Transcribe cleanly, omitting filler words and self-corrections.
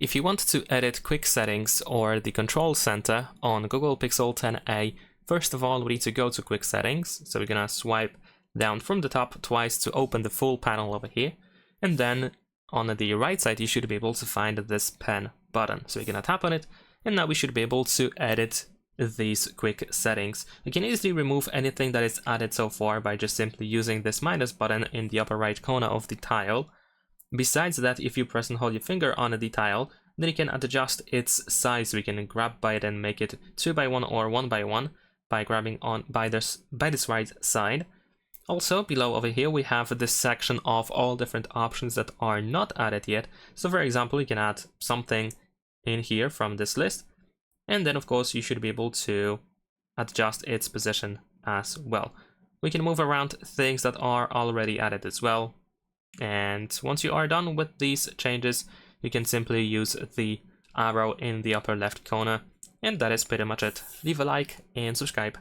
If you want to edit quick settings or the control center on Google Pixel 10a, first of all we need to go to quick settings. So we're gonna swipe down from the top twice to open the full panel over here. And then on the right side you should be able to find this pen button. So we're gonna tap on it, and now we should be able to edit these quick settings. You can easily remove anything that is added so far by just simply using this minus button in the upper right corner of the tile. Besides that, if you press and hold your finger on the tile, then you can adjust its size. We can grab by it and make it 2x1 or 1x1 by grabbing on by this right side. Also, below over here we have this section of all different options that are not added yet. So for example, you can add something in here from this list, and then of course you should be able to adjust its position as well. We can move around things that are already added as well. And once you are done with these changes, you can simply use the arrow in the upper left corner. And that is pretty much it. Leave a like and subscribe.